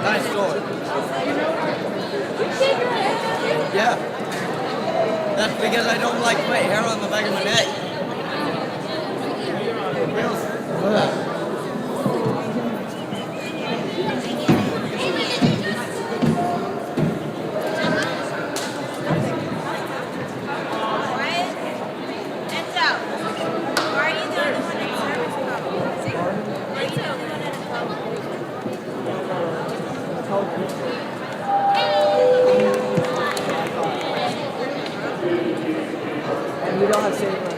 Nice story. Yeah. That's because I don't like my hair on the back of my neck. And we don't have saving on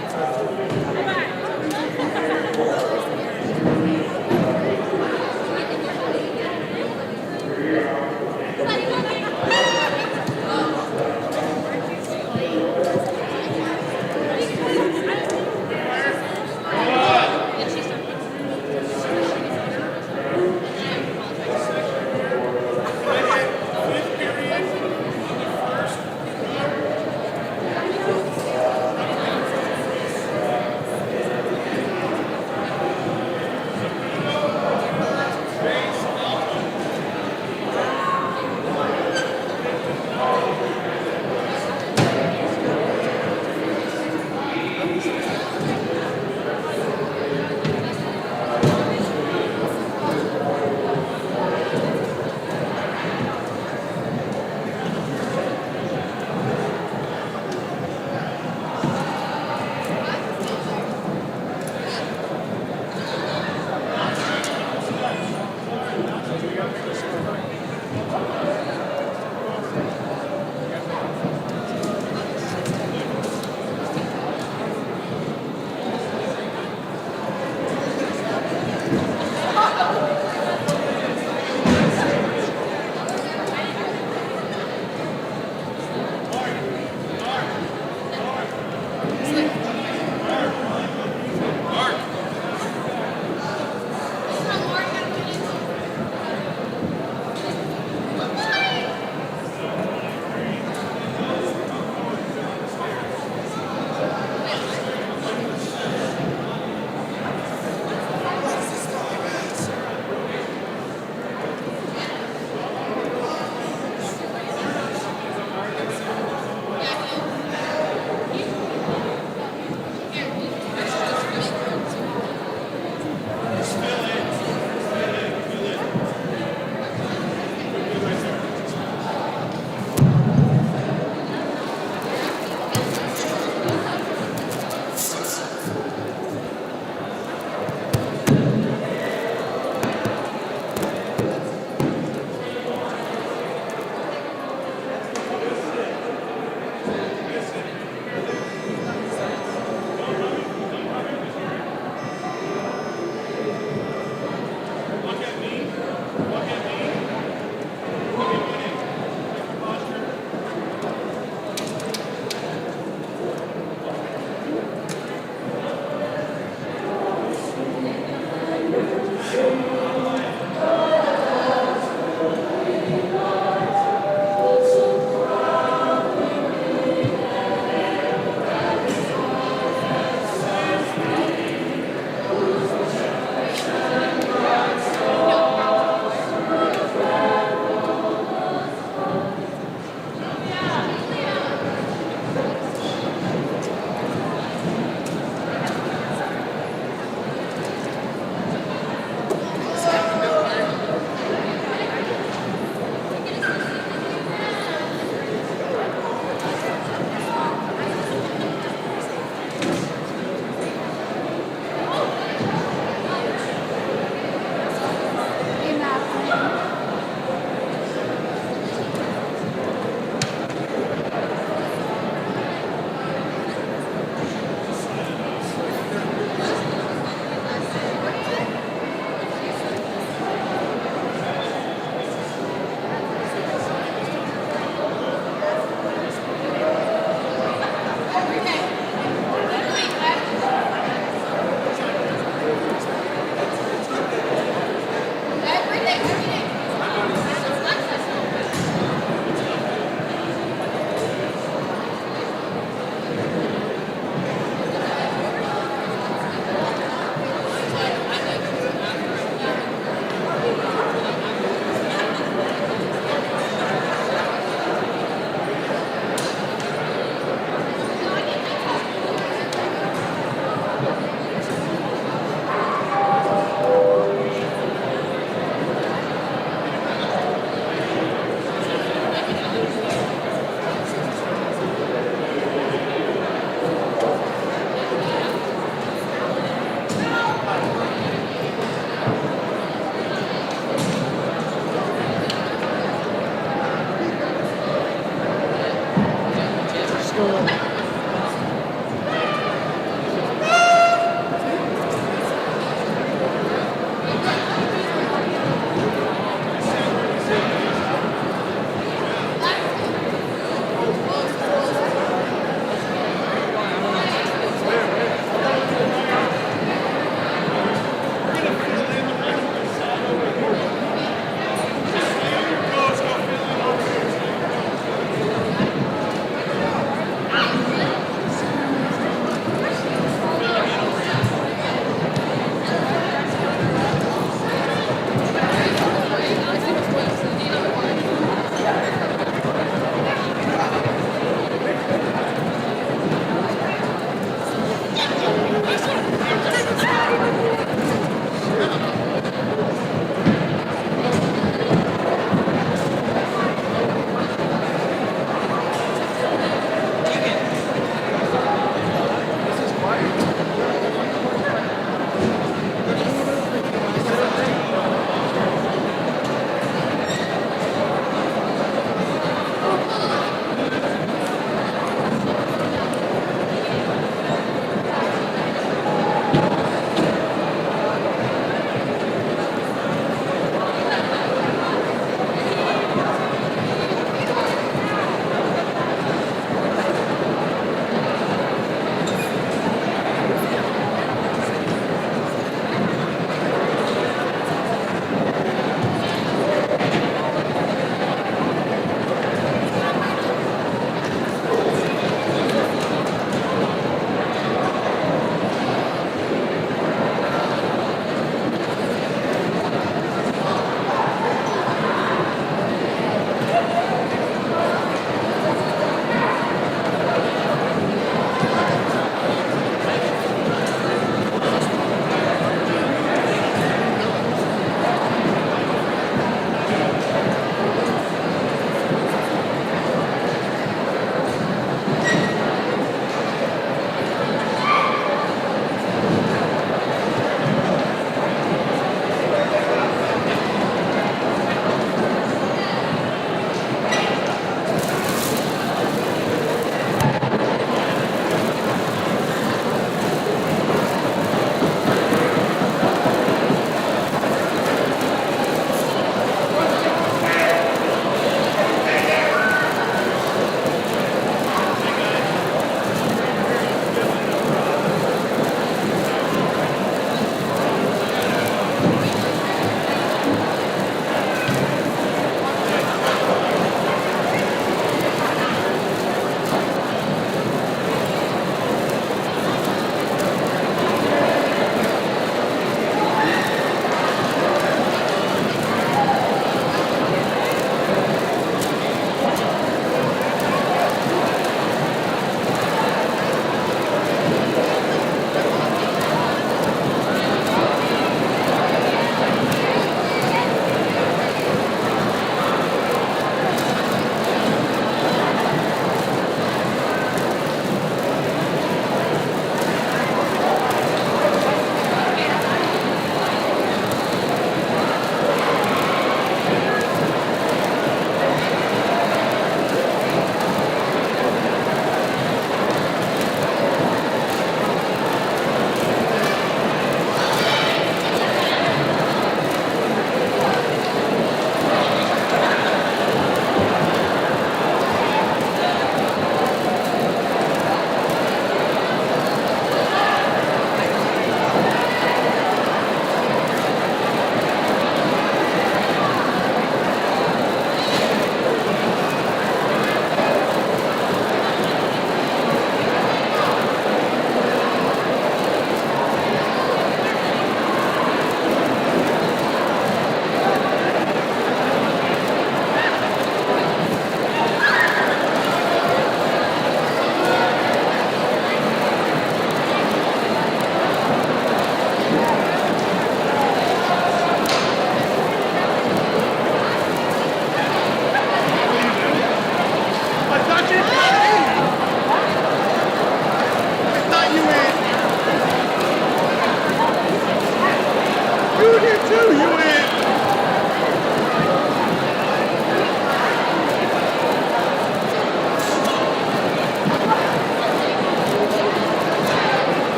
were here too. You went.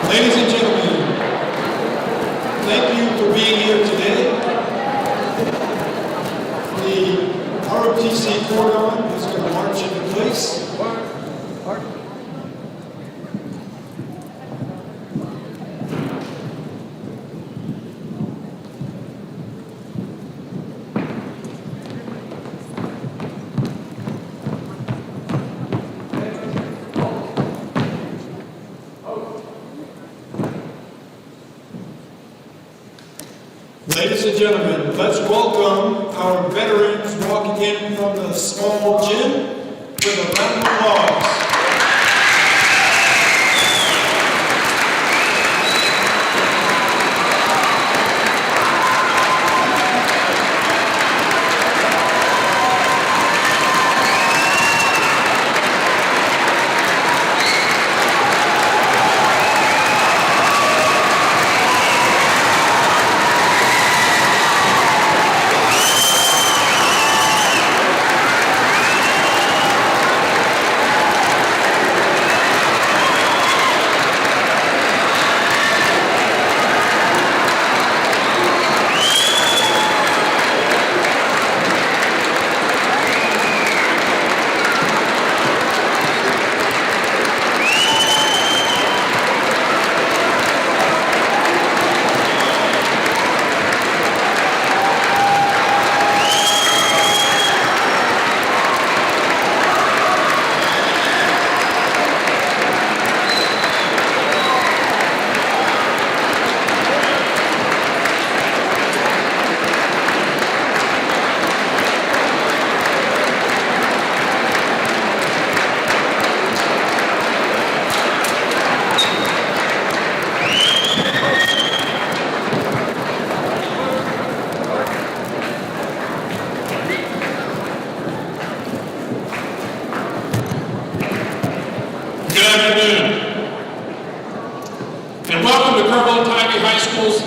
Ladies and gentlemen, thank you for being here today. The ROTC cordon is going to march into place. Ladies and gentlemen, let's welcome our veterans walking in from the small gym with a round of applause. afternoon. And welcome to Tivy High School's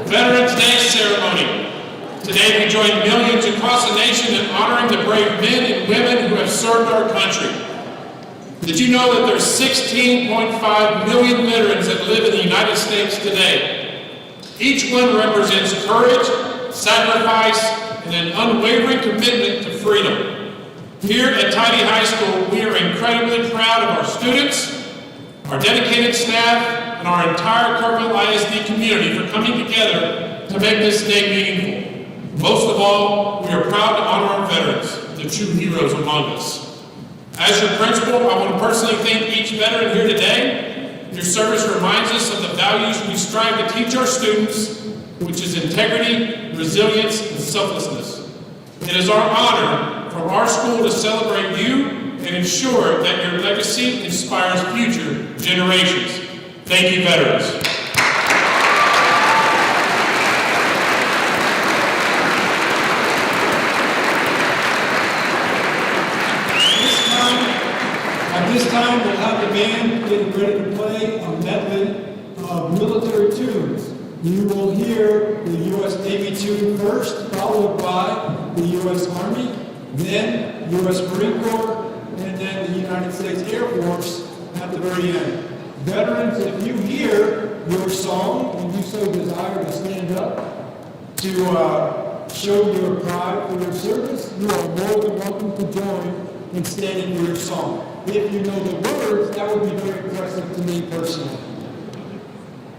Veterans Day ceremony. Today we join millions across the nation in honoring the brave men and women who have served our country. Did you know that there's 16.5 million veterans that live in the United States today? Each one represents courage, sacrifice, and an unwavering commitment to freedom. Here at Tivy High School, we are incredibly proud of our students, our dedicated staff, and our entire Kerrville ISD community for coming together to make this day meaningful. Most of all, we are proud to honor our veterans, the true heroes among us. As your principal, I want to personally thank each veteran here today. Your service reminds us of the values we strive to teach our students, which is integrity, resilience, and selflessness. It is our honor from our school to celebrate you and ensure that your legacy inspires future generations. Thank you, veterans. At this time, we'll have the band getting ready to play a medley of military tunes. You will hear the U.S. Navy tune first, followed by the U.S. Army, then U.S. Marine Corps, and then the United States Air Force at the very end. Veterans, if you hear your song and you so desire to stand up to show your pride for your service, you are more than welcome to join in standing for your song. If you know the words, that would be very impressive to me personally.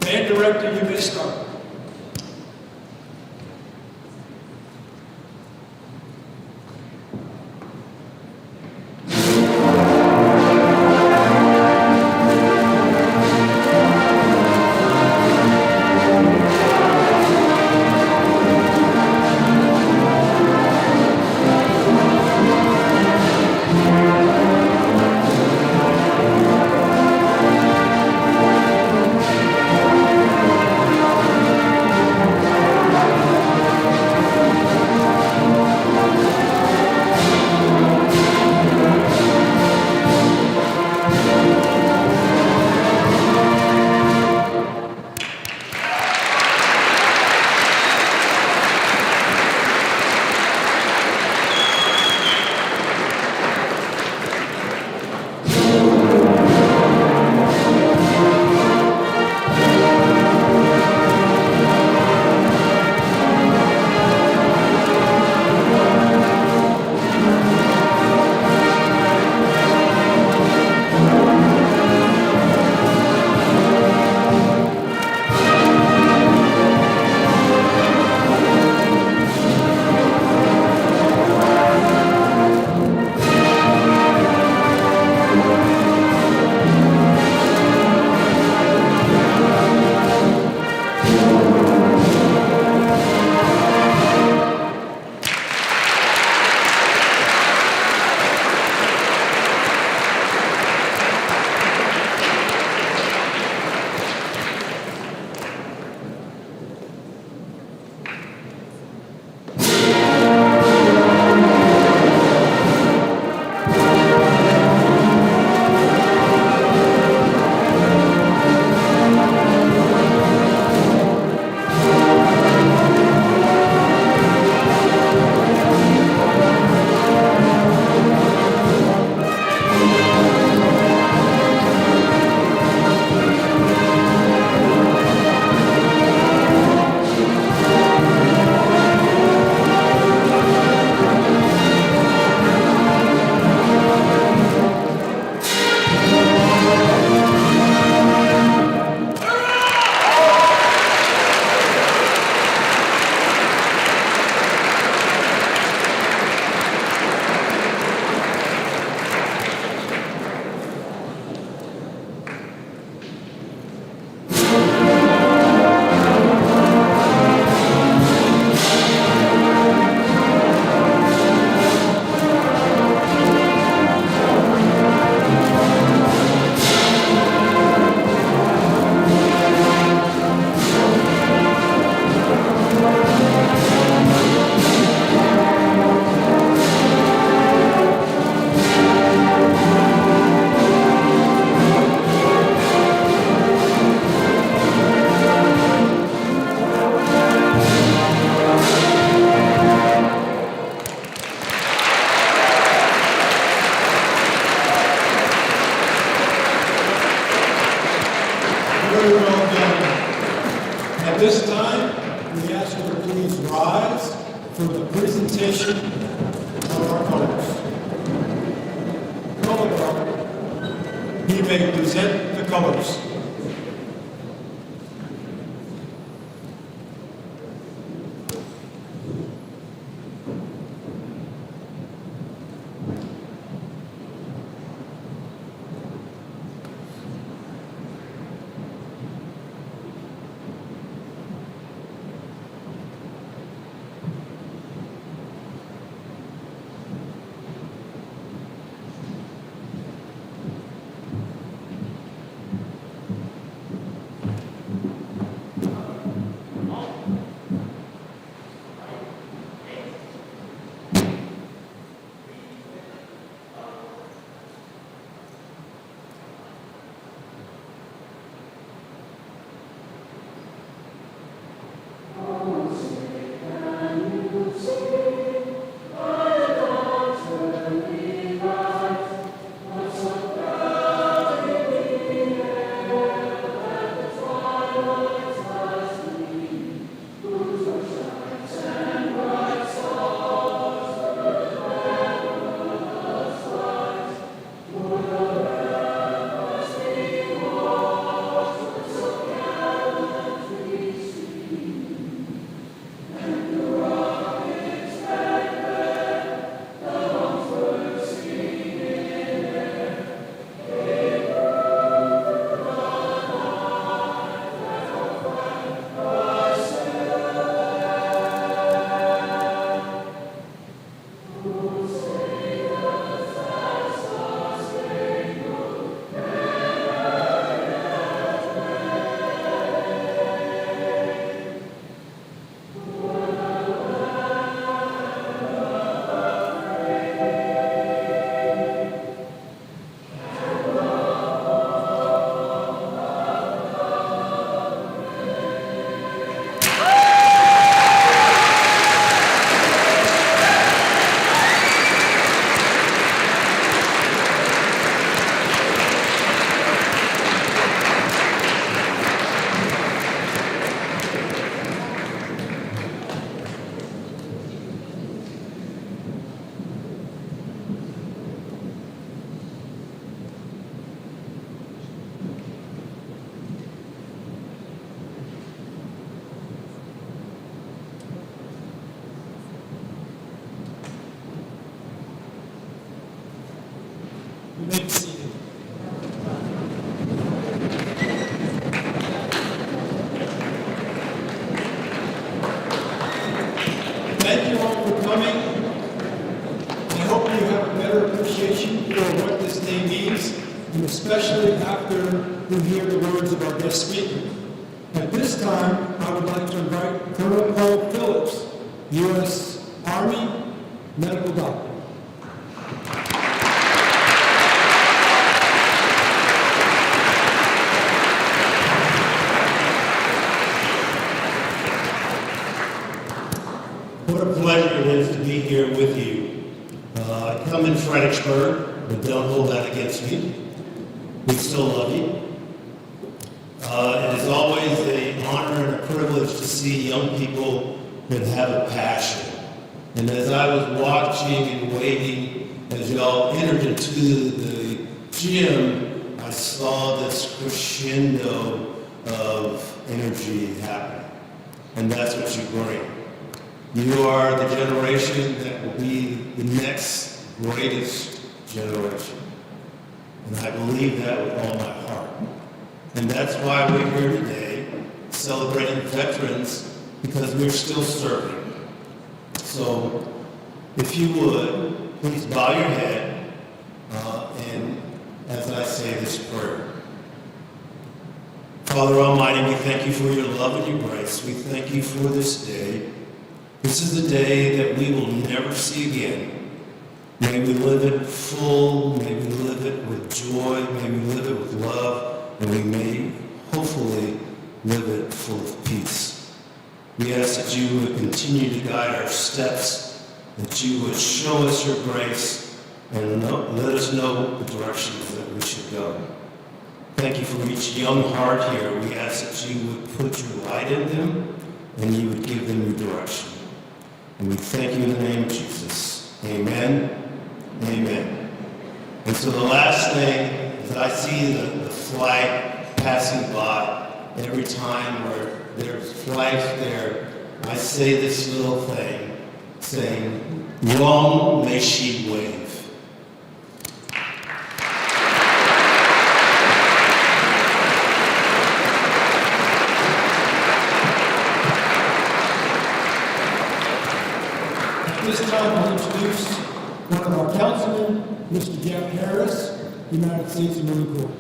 Band director, you may start. this time, we ask you to please rise for the presentation of our colors. Color guard, you may present the colors. You may be seated. Thank you all for coming. I hope you have a better appreciation for what this day means, and especially after you hear the words of our guest speaker. At this time, I would like to invite Colonel Paul Phillips, U.S. Army Medical Doctor. What a pleasure it is to be here with you. I come in Fredericksburg, but don't hold that against me. We still love you. It is always an honor and a privilege to see young people that have a passion. And as I was watching and waiting, as y'all entered into the gym, I saw this crescendo of energy happen. And that's what you bring. You are the generation that will be the next greatest generation. And I believe that with all my heart. And that's why we're here today, celebrating veterans, because we're still serving. So, if you would, please bow your head, and as I say this prayer. Father Almighty, we thank you for your love and your grace. We thank you for this day. This is the day that we will never see again. May we live it full, may we live it with joy, may we live it with love, and we may hopefully live it full of peace. We ask that you would continue to guide our steps, that you would show us your grace, and let us know the directions that we should go. Thank you for each young heart here. We ask that you would put your light in them and you would give them your direction. And we thank you in the name of Jesus. Amen. Amen. And so the last thing is I see the flag passing by every time where there's flags there. I say this little thing saying, long may she wave. At this time, I'll introduce one of our councilmen, Mr. Jeff Harris, United States Marine Corps.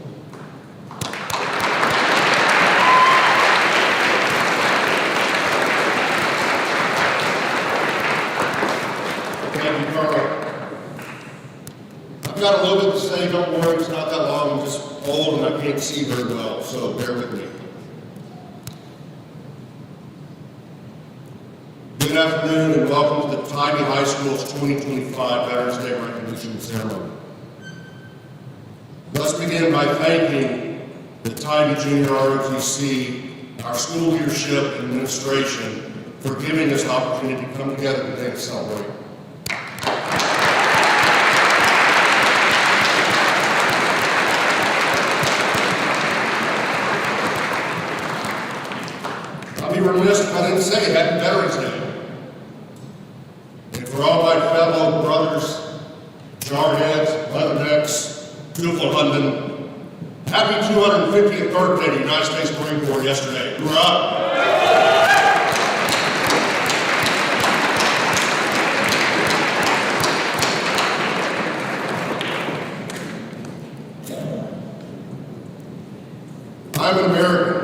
Thank you, Carl. I've got a little bit to say, don't worry, it's not that long, I'm just old and I can't see very well, so bear with me. Good afternoon and welcome to the Tivy High School's 2025 Veterans Day Recognition Ceremony. Let's begin by thanking the Tivy Junior ROTC, our school leadership and administration for giving us the opportunity to come together today to celebrate. I'd be remiss if I didn't say Happy Veterans Day. And for all my fellow brothers, jarheads, leathernecks, Tufla London, happy 250th birthday to the United States Marine Corps yesterday. Hurrah! I'm an American.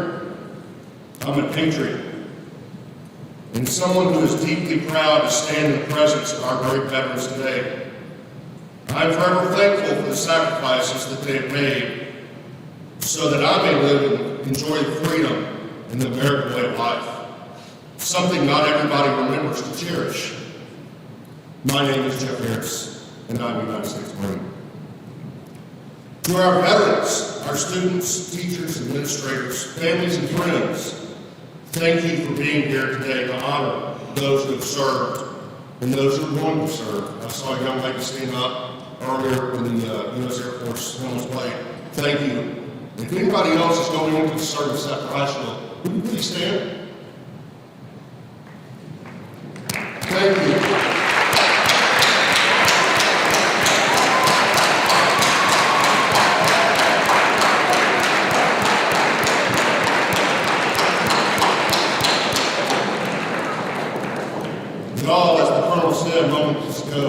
I'm a patriot. And someone who is deeply proud to stand in the presence of our great veterans today. I'm forever thankful for the sacrifices that they have made so that I may live and enjoy the freedom and the American way of life. Something not everybody remembers to cherish. My name is Jeff Harris, and I'm a United States Marine. To our veterans, our students, teachers, administrators, families, and friends, thank you for being here today to honor those who have served and those who are going to serve. I saw a young lady stand up earlier when the U.S. Air Force Homeless Play. Thank you. If anybody else is going into the service after high school, would you please stand? Thank you. Y'all, as the Colonel said moments ago,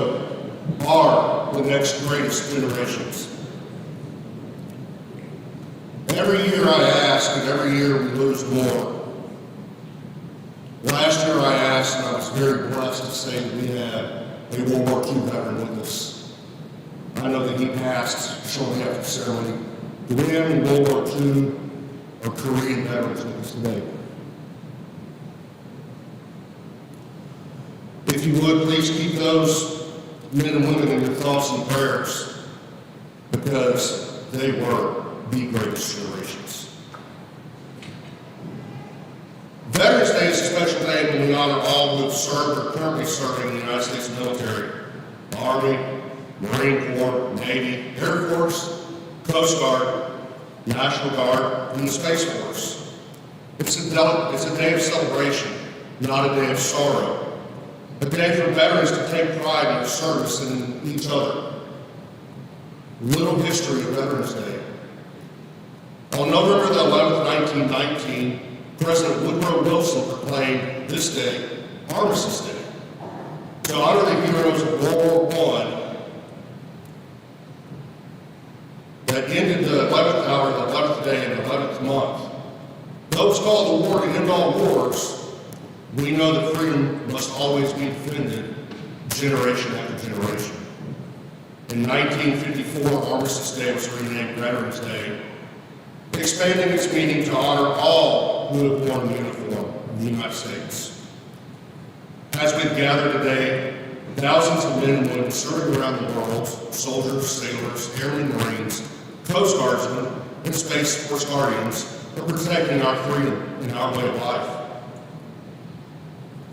are the next greatest generations. Every year I ask, and every year we lose more. Last year I asked, and I was very blessed to say that we had a World War II veteran with us. I know that he passed shortly after the ceremony. Do we have any World War II or Korean veterans with us today? If you would, please keep those men and women in your thoughts and prayers, because they were the greatest generations. Veterans Day is a special day when we honor all who have served or currently serving in the United States military, Army, Marine Corps, Navy, Air Force, Coast Guard, National Guard, and the Space Force. It's a day of celebration, not a day of sorrow. A day for veterans to take pride in their service and in each other. Little history of Veterans Day. On November the 11th, 1919, President Woodrow Wilson proclaimed this day Armistice Day to honor the heroes of World War I that ended the 11th hour, the 11th day, and the 11th month. Though it's called the war to end all wars, we know that freedom must always be defended generation after generation. In 1954, Armistice Day was renamed Veterans Day, expanding its meaning to honor all who have worn the uniform of the United States. As we've gathered today, thousands of men and women serving around the world, soldiers, sailors, airmen, Marines, Coast Guardsmen, and Space Force Guardians for protecting our freedom and our way of life.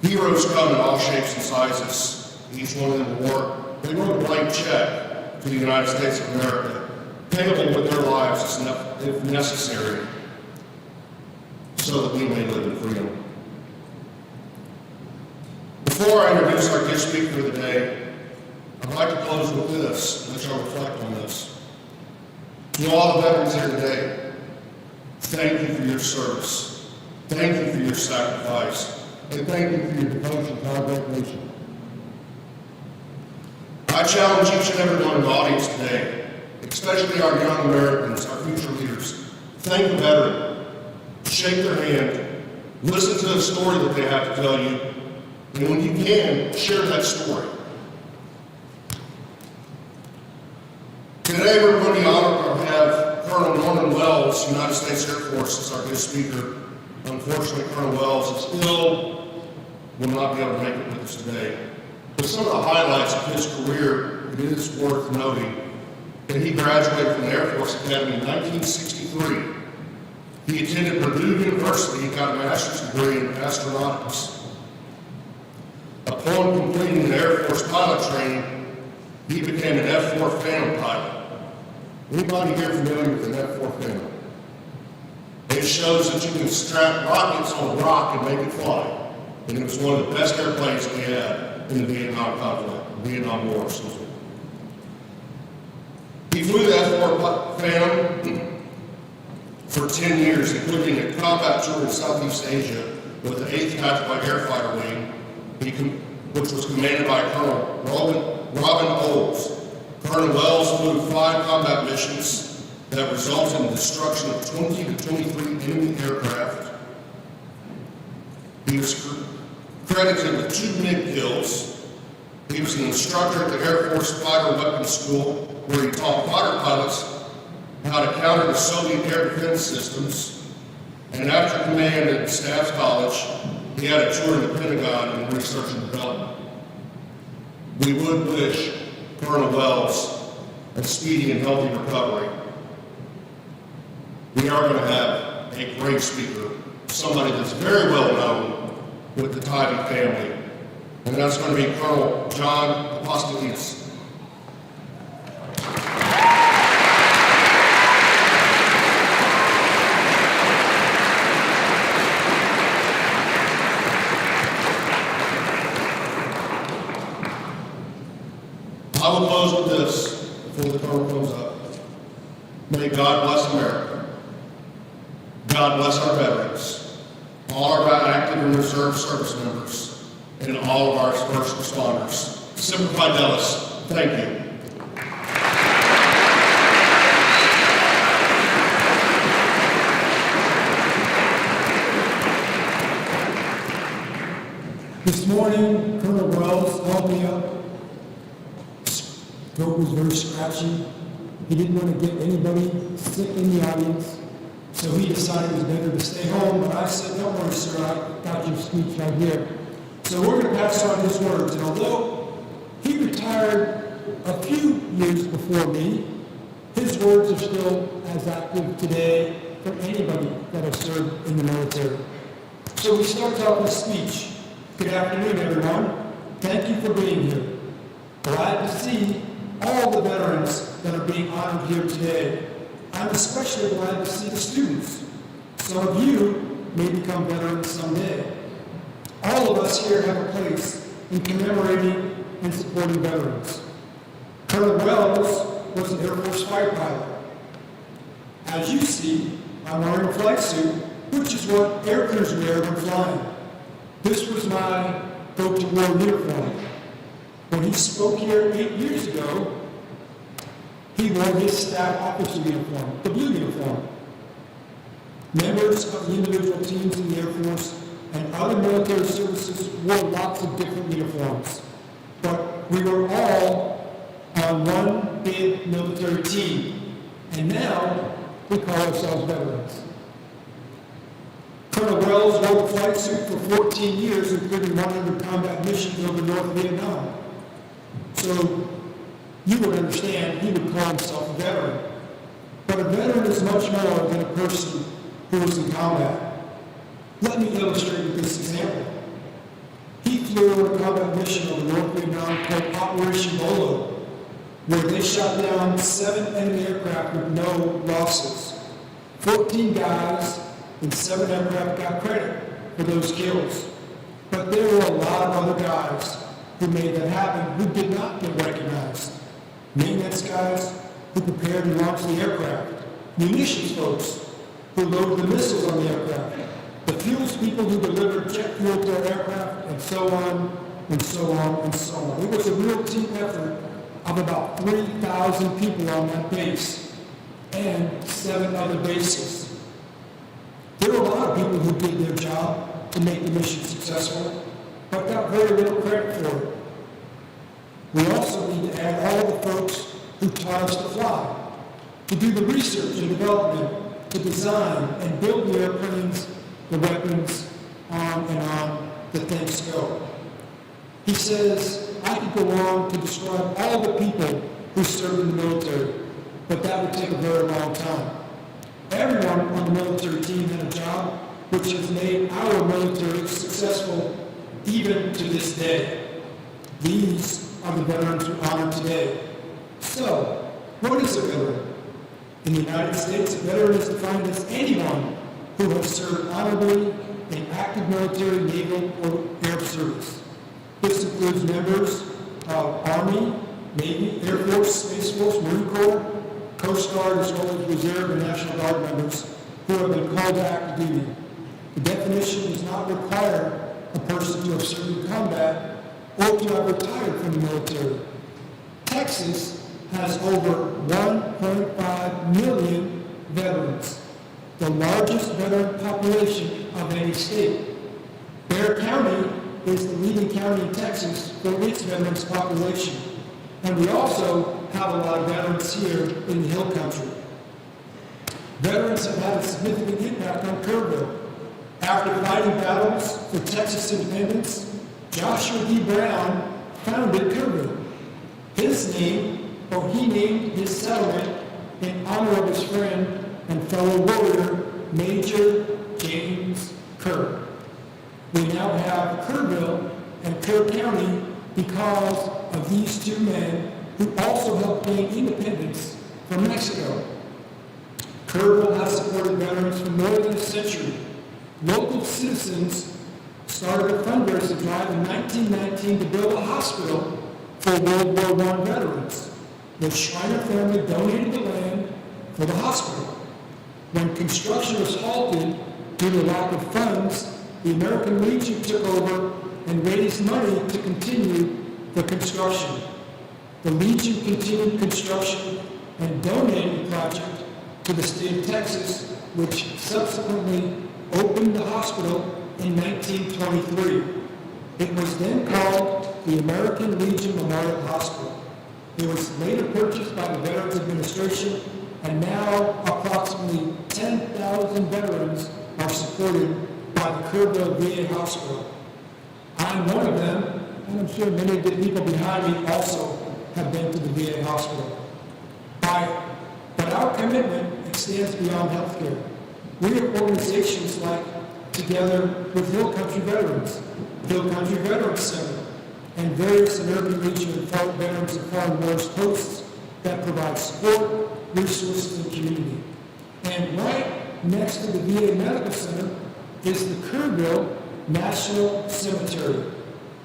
Heroes come in all shapes and sizes. Each one of them they wrote a blank check to the United States of America, payable with their lives if necessary, so that we may live in freedom. Before I introduce our guest speaker of the day, I'd like to close with this, and shall reflect on this. To all the veterans here today, thank you for your service. Thank you for your sacrifice. And thank you for your devotion to our great nation. I challenge each and every one in the audience today, especially our young Americans, our future leaders. Thank the veteran. Shake their hand. Listen to the story that they have to tell you. And when you can, share that story. Today we're going to be honored to have Colonel Norman Wells, United States Air Force, as our guest speaker. Unfortunately, Colonel Wells is ill, will not be able to make it with us today. But some of the highlights of his career, it is worth noting that he graduated from the Air Force Academy in 1963. He attended Purdue University and got a master's degree in astronautics. Upon completing the Air Force pilot training, he became an F-4 Phantom pilot. Anybody here familiar with an F-4 Phantom? It shows that you can strap rockets on a rock and make it fly. And it was one of the best airplanes we had in the Vietnam conflict, Vietnam War, excuse me. He flew the F-4 Phantom for 10 years, including a combat tour in Southeast Asia with the 8th Tactical Air Fighter Wing, which was commanded by Colonel Robin Olds. Colonel Wells flew 5 combat missions that resulted in the destruction of 20 to 23 enemy aircraft. He was credited with 2 MiG kills. He was an instructor at the Air Force Fighter Weapons School, where he taught fighter pilots how to counter the Soviet air defense systems. And after command at Staff College, he had a tour in the Pentagon in research and development. We would wish Colonel Wells a speedy and healthy recovery. We are going to have a great speaker, somebody that's very well known with the Tivy family, and that's going to be Colonel John Apostolides. I will close with this before the Colonel comes up. May God bless America. God bless our veterans, all of our active and reserve service members, and all of our first responders. Semper Fidelis, thank you. This morning, Colonel Wells called me up. Throat was very scratchy. He didn't want to get anybody sick in the audience, so he decided it was better to stay home. But I said, don't worry, sir, I got your speech right here. So we're going to pass on his words. And although he retired a few years before me, his words are still as active today for anybody that has served in the military. So we start off with speech. Good afternoon, everyone. Thank you for being here. Glad to see all the veterans that are being honored here today. I'm especially glad to see the students. Some of you may become veterans someday. All of us here have a place in commemorating and supporting veterans. Colonel Wells was an Air Force fighter pilot. As you see, I'm wearing a flight suit, which is what air crews wear when flying. This was my go-to-war uniform. When he spoke here 8 years ago, he wore his staff officer uniform, the blue uniform. Members of the individual teams in the Air Force and other military services wore lots of different uniforms. But we were all on one big military team. And now we call ourselves veterans. Colonel Wells wore the flight suit for 14 years, including 100 combat missions over North Vietnam. So you would understand he would call himself a veteran. But a veteran is not much more than a person who was in combat. Let me illustrate with this example. He flew on a combat mission over North Vietnam called Operation Bolo, where they shot down 7 enemy aircraft with no losses. 14 guys and 7 aircraft got credit for those kills. But there were a lot of other guys who made that happen who did not get recognized. Maintenance guys who prepared and launched the aircraft. Munitions folks who loaded the missiles on the aircraft. The fuels people who delivered jet fuel to our aircraft, and so on, and so on, and so on. It was a real team effort of about 3,000 people on that base and 7 other bases. There were a lot of people who did their job to make the mission successful, but got very little credit for it. We also need to add all the folks who taught us to fly, to do the research and development, to design and build the airplanes, the weapons, on the things go. He says, I could go on to describe all the people who served in the military, but that would take a very long time. Everyone on the military team had a job which has made our military successful even to this day. These are the veterans we honor today. So, what is a veteran? In the United States, a veteran is defined as anyone who has served honorably in active military, naval, or air service. This includes members of Army, Navy, Air Force, Space Force, Marine Corps, Coast Guard, as well as Reserve and National Guard members who have been called to active duty. The definition does not require a person to have served in combat or to have retired from the military. Texas has over 1.5 million veterans, the largest veteran population of any state. Bexar County is the leading county in Texas for its veterans population. And we also have a lot of veterans here in the Hill Country. Veterans have had a significant impact on Kerrville. After fighting battles for Texas independence, Joshua D. Brown founded Kerrville. He named his settlement in honor of his friend and fellow warrior, Major James Kerr. We now have Kerrville and Kerr County because of these 2 men who also helped gain independence from Mexico. Kerrville has supported veterans for more than a century. Local citizens started a fundraising drive in 1919 to build a hospital for World War I veterans. The Schreiner family donated the land for the hospital. When construction was halted due to lack of funds, the American Legion took over and raised money to continue the construction. The Legion continued construction and donated the project to the state of Texas, which subsequently opened the hospital in 1923. It was then called the American Legion Memorial Hospital. It was later purchased by the Veterans Administration, and now approximately 10,000 veterans are supported by the Kerrville VA Hospital. I'm one of them, and I'm sure many of the people behind me also have been to the VA Hospital. But our commitment extends beyond healthcare. We have organizations like Together with Hill Country Veterans, Hill Country Veterans Center, and various American Legion and Veterans of Foreign Wars hosts that provide support, resources, and community. And right next to the VA Medical Center is the Kerrville National Cemetery,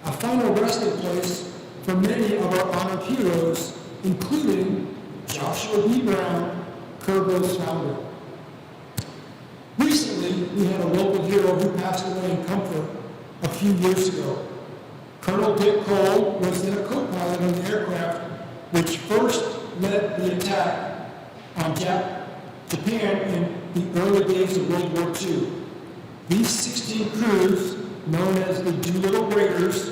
a final resting place for many of our honored heroes, including Joshua D. Brown, Kerrville's founder. Recently, we had a local hero who passed away in comfort a few years ago. Colonel Dick Cole was then a co-pilot on the aircraft which first led the attack on Japan in the early days of World War II. These 16 crews, known as the Doolittle Raiders,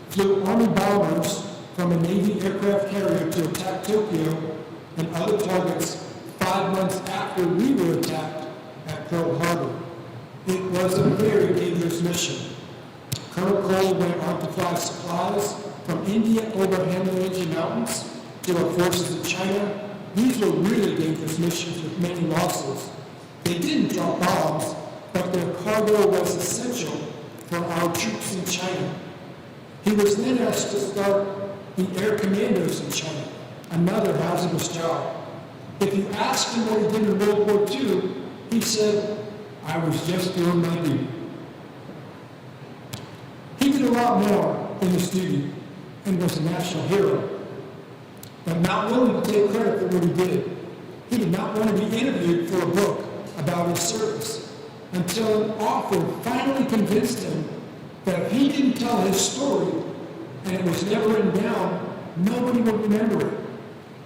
flew Army bombers from a Navy aircraft carrier to attack Tokyo and other targets 5 months after we were attacked at Pearl Harbor. It was a very dangerous mission. Colonel Cole went on to fly supplies from India over Himalaya Mountains to our forces in China, these were really dangerous missions with many losses. They didn't drop bombs, but their cargo was essential for our troops in China. He was then asked to start the air commandos in China, another hazardous job. If you asked him what he did in World War II, he said, "I was just doing my duty." He did a lot more than his duty and was a national hero, but not willing to take credit for what he did. He did not want to be interviewed for a book about his service until an author finally convinced him that if he didn't tell his story and it was never written down, nobody would remember it.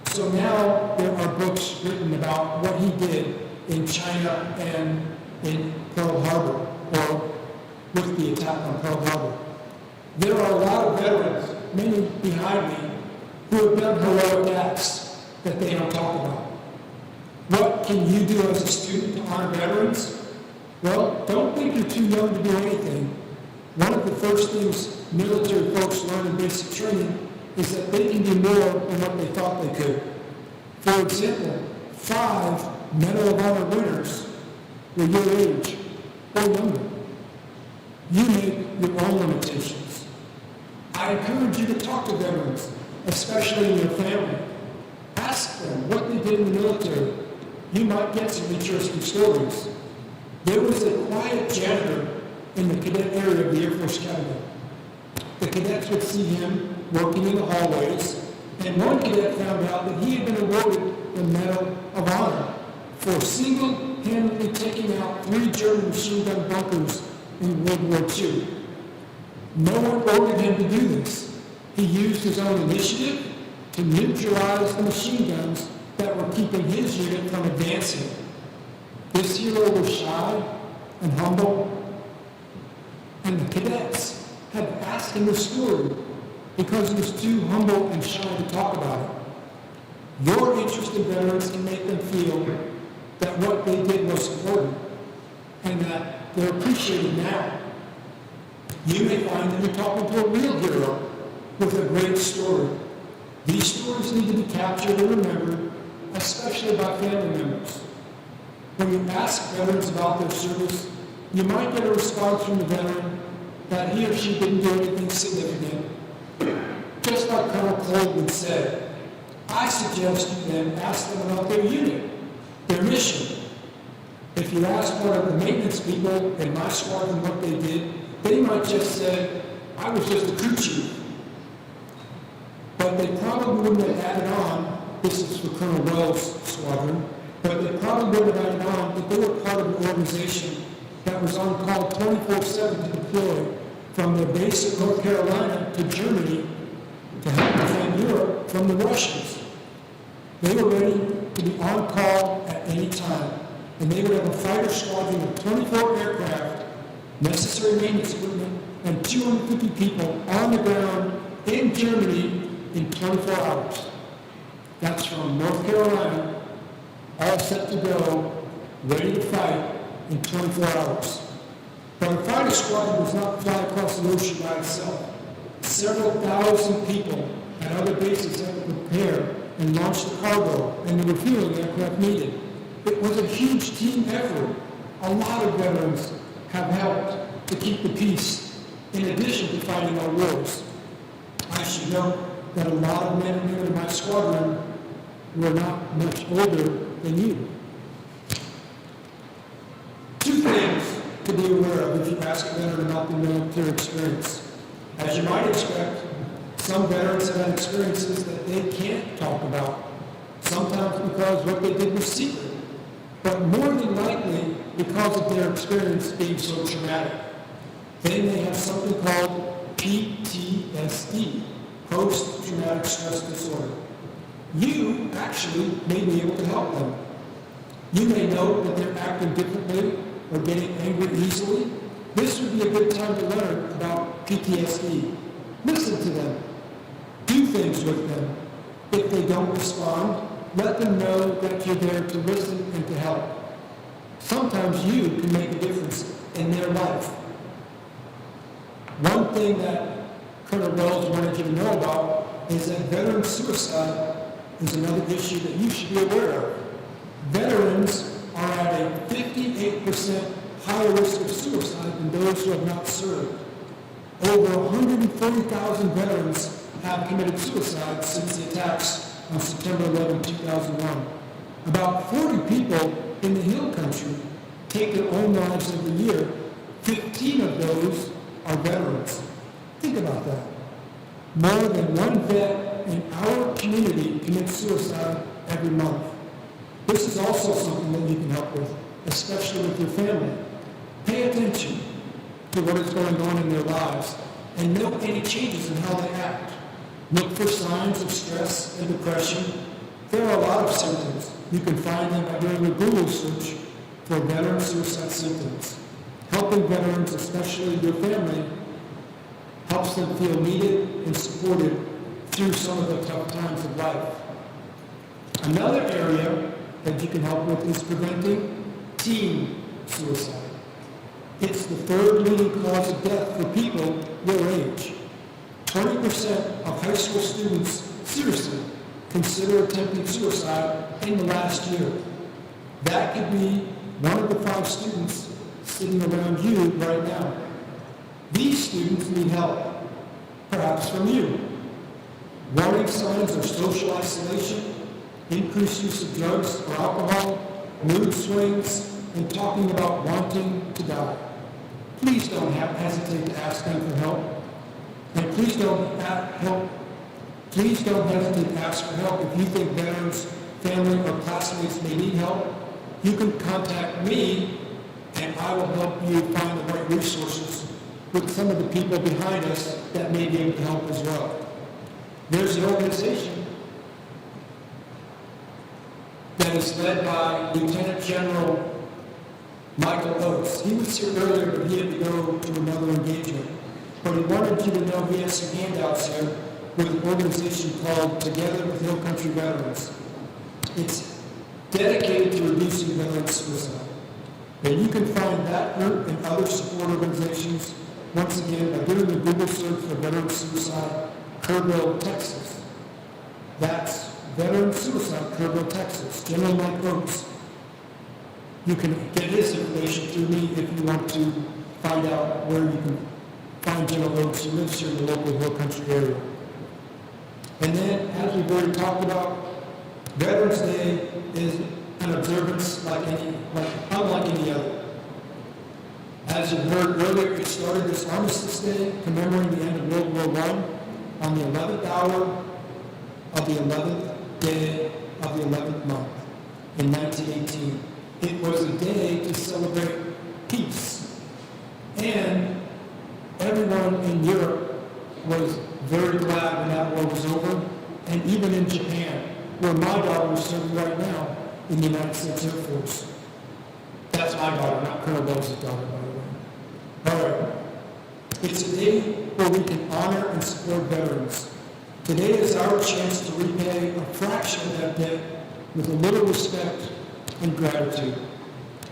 So now there are books written about what he did in China and in Pearl Harbor, or with the attack on Pearl Harbor. There are a lot of veterans, many behind me, who have done heroic acts that they don't talk about. What can you do as a student to honor veterans? Well, don't think you're too young to do anything. One of the first things military folks learn in basic training is that they can do more than what they thought they could. For example, 5 Medal of Honor winners were your age or younger. You make your own limitations. I encourage you to talk to veterans, especially in your family. Ask them what they did in the military. You might get some interesting stories. There was a quiet janitor in the cadet area of the Air Force Academy. The cadets would see him working in the hallways, and one cadet found out that he had been awarded the Medal of Honor for single-handedly taking out 3 German machine gun bunkers in World War II. No one ordered him to do this. He used his own initiative to neutralize the machine guns that were keeping his unit from advancing. This hero was shy and humble, and the cadets had to ask him the story because he was too humble and shy to talk about it. Your interest in veterans can make them feel that what they did was important and that they're appreciated now. You may find that you're talking to a real hero with a great story. These stories need to be captured and remembered, especially by family members. When you ask veterans about their service, you might get a response from the veteran that he or she didn't do anything significant. Just like Colonel Coleman said, I suggest you then ask them about their unit, their mission. If you ask one of the maintenance people in my squadron what they did, they might just say, I was just a crew chief. But they probably wouldn't have added on, this is for Colonel Wells' squadron, but they probably wouldn't have added on that they were part of an organization that was on call 24/7 to deploy from their base in North Carolina to Germany to help defend Europe from the Russians. They were ready to be on call at any time, and they would have a fighter squadron of 24 aircraft, necessary maintenance equipment, and 250 people on the ground in Germany in 24 hours. That's from North Carolina, all set to go, ready to fight in 24 hours. But a fighter squadron does not fly across the ocean by itself. Several thousand people at other bases had to prepare and launch the cargo and the refueling aircraft needed. It was a huge team effort. A lot of veterans have helped to keep the peace, in addition to fighting our wars. I should note that a lot of men and women in my squadron were not much older than you. 2 things to be aware of if you ask a veteran about their military experience. As you might expect, some veterans have had experiences that they can't talk about, sometimes because what they did was secret, but more than likely because of their experience being so traumatic. They may have something called PTSD, post-traumatic stress disorder. You actually may be able to help them. You may know that they're acting differently or getting angry easily. This would be a good time to learn about PTSD. Listen to them. Do things with them. If they don't respond, let them know that you're there to listen and to help. Sometimes you can make a difference in their life. One thing that Colonel Wells wanted you to know about is that veteran suicide is another issue that you should be aware of. Veterans are at a 58% higher risk of suicide than those who have not served. Over 140,000 veterans have committed suicide since the attacks on September 11, 2001. About 40 people in the Hill Country take their own lives every year. 15 of those are veterans. Think about that. More than one vet in our community commits suicide every month. This is also something that you can help with, especially with your family. Pay attention to what is going on in their lives and note any changes in how they act. Look for signs of stress and depression. There are a lot of symptoms. You can find them by doing a Google search for veteran suicide symptoms. Helping veterans, especially your family, helps them feel needed and supported through some of the tough times of life. Another area that you can help with is preventing teen suicide. It's the third leading cause of death for people your age. 20% of high school students seriously consider attempting suicide in the last year. That could be one of the 5 students sitting around you right now. These students need help, perhaps from you. Warning signs are social isolation, increased use of drugs or alcohol, mood swings, and talking about wanting to die. Please don't hesitate to ask them for help. And please don't hesitate to ask for help if you think veterans, family, or classmates may need help. You can contact me, and I will help you find the right resources with some of the people behind us that may be able to help as well. There's an organization that is led by Lieutenant General Michael Oates. He was here earlier, but he had to go to another engagement. But he wanted you to know he has some handouts here with an organization called Together with Hill Country Veterans. It's dedicated to reducing veteran suicide. And you can find that group and other support organizations, once again, by doing a Google search for veteran suicide, Kerrville, Texas. That's veteran suicide, Kerrville, Texas. General Mike Oates. You can get his information through me if you want to find out where you can find General Oates, who lives here in the local Hill Country area. And then, as we've already talked about, Veterans Day is an observance unlike any other. As you heard earlier, it started this Armistice Day, commemorating the end of World War I, on the 11th hour of the 11th day of the 11th month in 1918. It was a day to celebrate peace. And everyone in Europe was very glad when that war was over, and even in Japan, where my daughter is serving right now in the United States Air Force. That's my daughter, not Colonel Bose's daughter, by the way. All right. It's a day where we can honor and support veterans. Today is our chance to repay a fraction of that debt with a little respect and gratitude.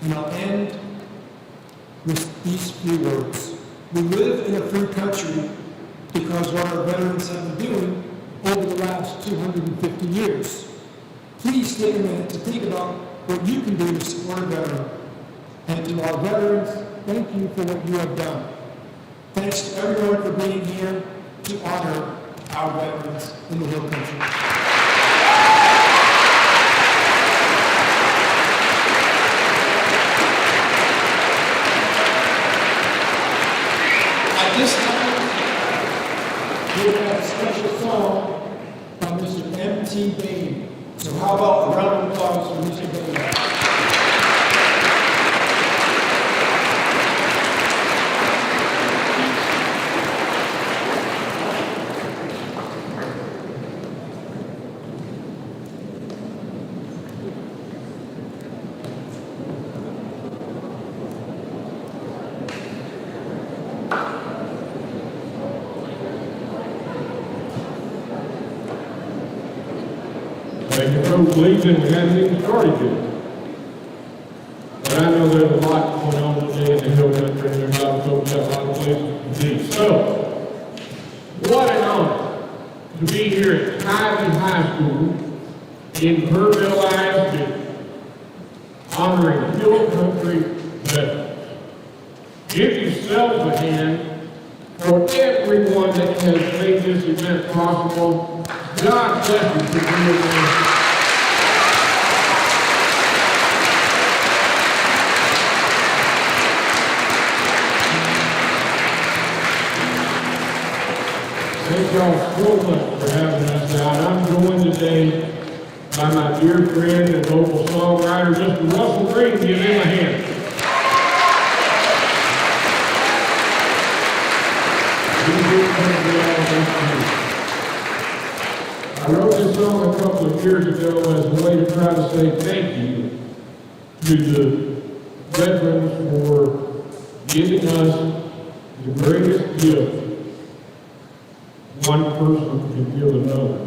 And I'll end with these few words. We live in a free country because what our veterans have been doing over the last 250 years. Please take a minute to think about what you can do to support a veteran. And to our veterans, thank you for what you have done. Thanks to everyone for being here to honor our veterans in the Hill Country. At this time, we have a special song by Mr. M.T. Bain. So how about a round of applause for Mr. Bain? Thank you, folks. Leaving, we haven't even started yet. But I know there's a lot going on today in the Hill Country, and there's a lot of folks have a lot of places to be. So, what an honor to be here at Tivy High School in Kerrville, ISD, honoring Hill Country veterans. Give yourself a hand for everyone that has made this event possible. God bless you for being there. Thank y'all so much for having us out. I'm joined today by my dear friend and local songwriter, Mr. Russell Green. Give him a hand. I wrote this song a couple of years ago as a way to try to say thank you to the veterans for giving us the greatest gift one person can give another.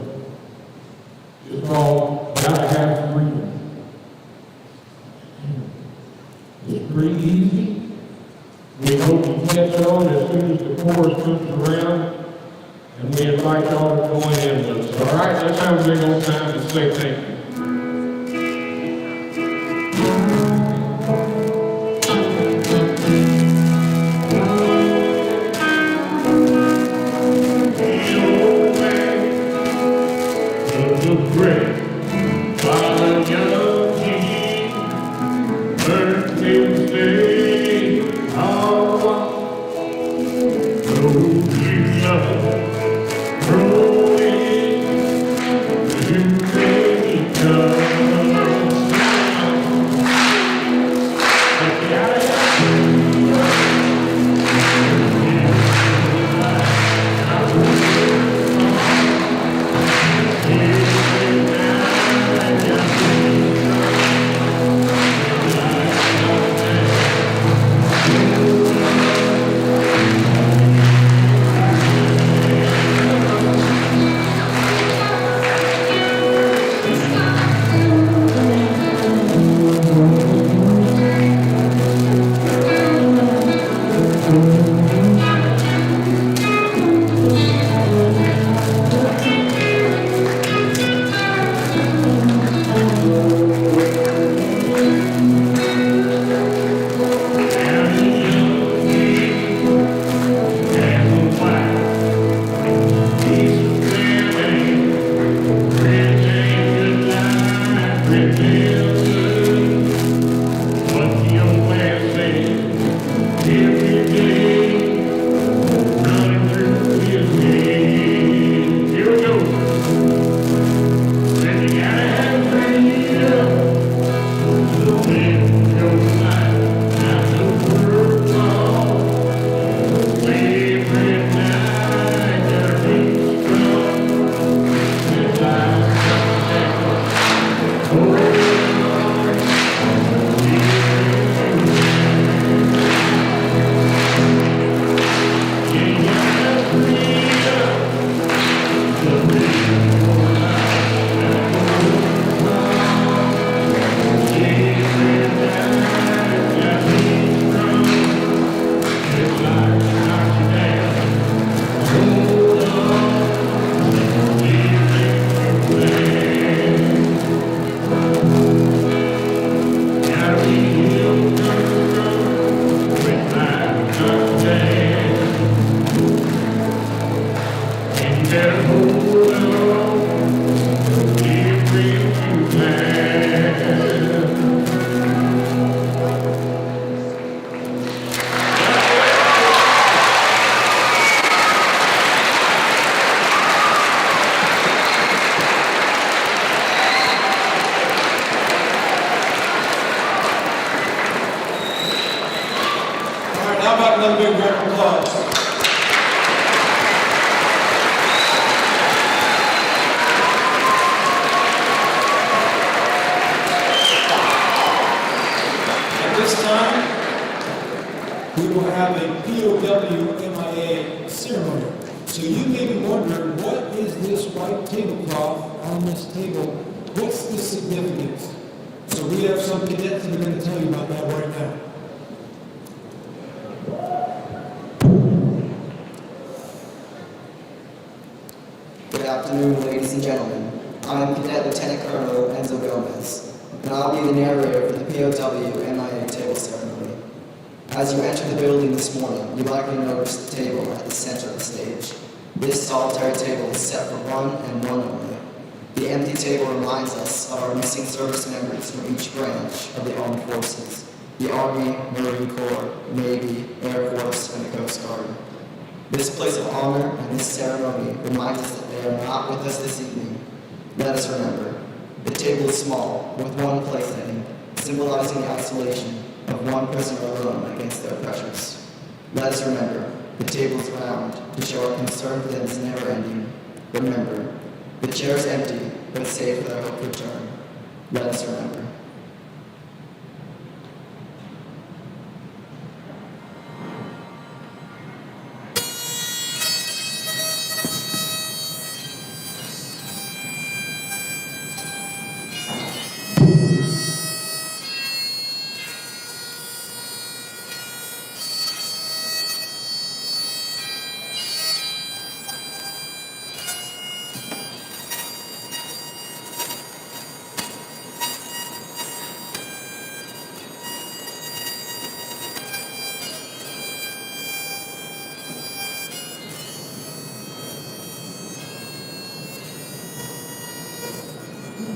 It's called Gotta Have Freedom. It's pretty easy. We hope you catch on as soon as the chorus comes around, and we invite y'all to join in with us. All right, let's have a big old time to say thank you. How about another big round of applause? At this time, we will have a POW MIA ceremony. So you may be wondering, what is this white tablecloth on this table? What's the significance? So we have some cadets that are going to tell you about that right now. Good afternoon, ladies and gentlemen. I am Cadet Lieutenant Colonel Enzo Gomez, and I'll be the narrator for the POW MIA table ceremony. As you enter the building this morning, you likely noticed the table at the center of the stage. This solitary table is set for one and one only. The empty table reminds us of our missing service members from each branch of the armed forces: the Army, Marine Corps, Navy, Air Force, and the Coast Guard. This place of honor and this ceremony reminds us that they are not with us this evening. Let us remember, the table is small, with one place setting, symbolizing the isolation of one prisoner alone against their pressures. Let us remember, the table is round, to show our concern for them is never ending. Remember, the chair is empty, but saved for their hoped return. Let us remember.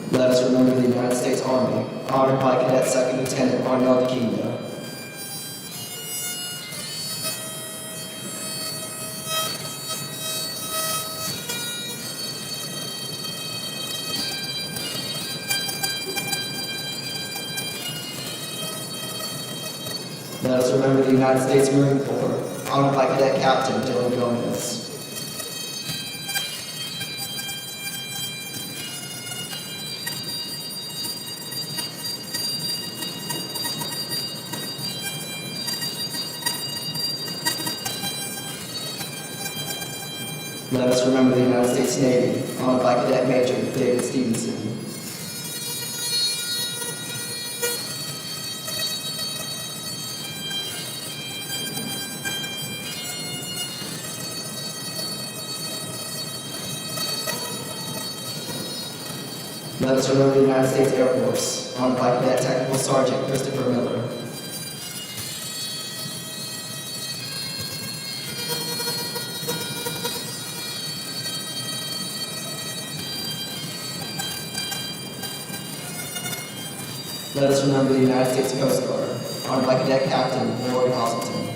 Let us remember the United States Army, honored by Cadet Second Lieutenant Arnel DeQuino. Let us remember the United States Marine Corps, honored by Cadet Captain Dylan Gomez. Let us remember the United States Navy, honored by Cadet Major David Stevenson. Let us remember the United States Air Force, honored by Cadet Technical Sergeant Christopher Miller. Let us remember the United States Coast Guard, honored by Cadet Captain Morgan Hosselton.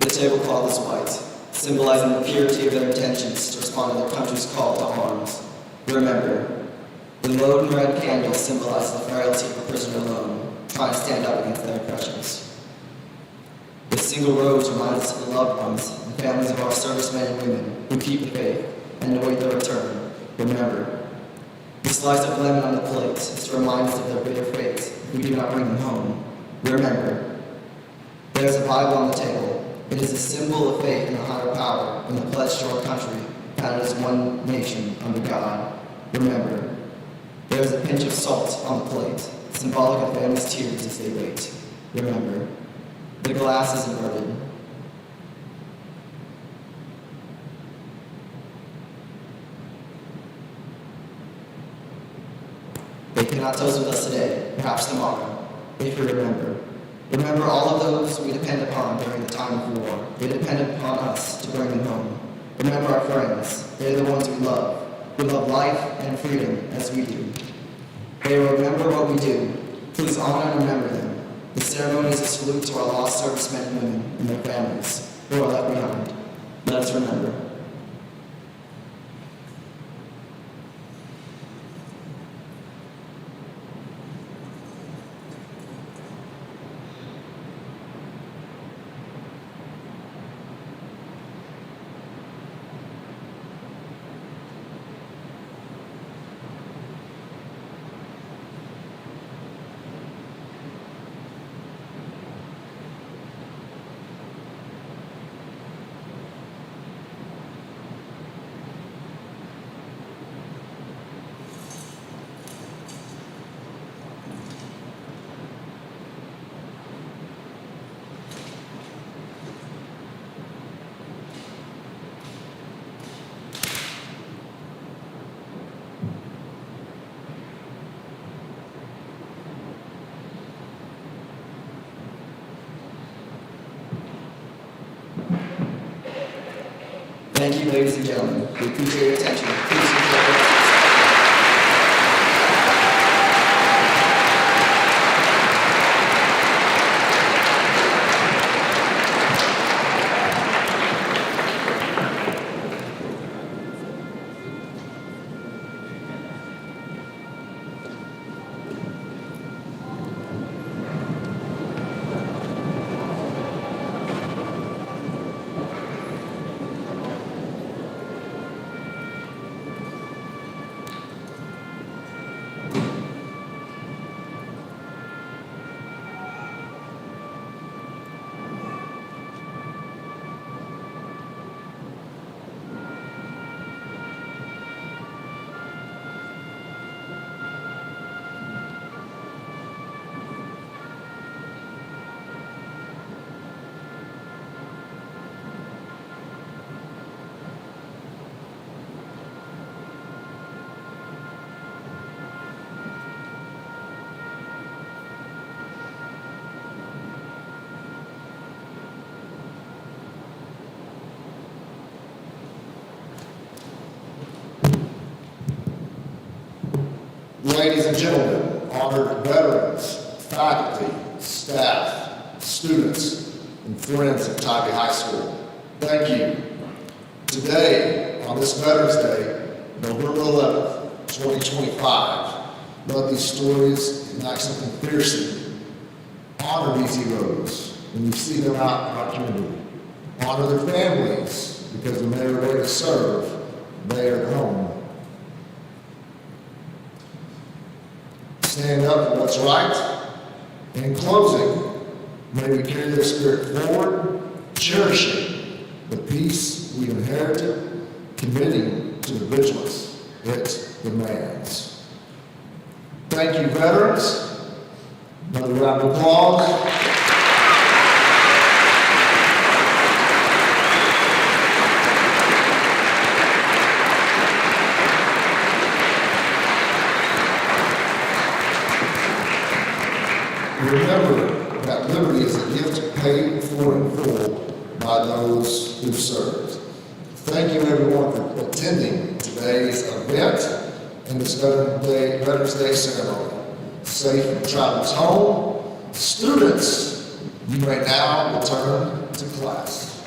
The tablecloth is white, symbolizing the purity of their intentions to respond to their country's call to arms. Remember, the glowing red candle symbolizes the frailty of a prisoner alone, trying to stand up against their oppressions. The single rose reminds us of the loved ones and families of our servicemen and women who keep the faith and await their return. Remember, the slice of lemon on the plate is to remind us of their bitter fate if we do not bring them home. Remember, there is a Bible on the table. It is a symbol of faith in a higher power and the pledge to our country, founded as one nation under God. Remember, there is a pinch of salt on the plate, symbolic of families' tears as they wait. Remember, the glass is inverted. cannot toast with us today, perhaps tomorrow, if we remember. Remember all of those we depend upon during the time of war. They depend upon us to bring them home. Remember our friends. They are the ones we love, who love life and freedom as we do. They will remember what we do. Please honor and remember them. The ceremony is a salute to our lost servicemen and women and their families who are left behind. Let us remember. Thank you, ladies and gentlemen. We appreciate your attention. Please support us. Ladies and gentlemen, honored veterans, faculty, staff, students, and friends of Tivy High School, thank you. Today, on this Veterans Day, November 11th, 2025, let these stories ignite something fierce in you. Honor these heroes when you see them out in our community. Honor their families, because when they are ready to serve, they are at home. Stand up for what's right. In closing, may we carry their spirit forward, cherishing the peace we inherited, committing to the vigilance it demands. Thank you, veterans. Another round of applause. Remember that liberty is a gift paid for in full by those who served. Thank you, everyone, for attending today's event and this Veterans Day ceremony. Safe travels home. Students, you may now return to class.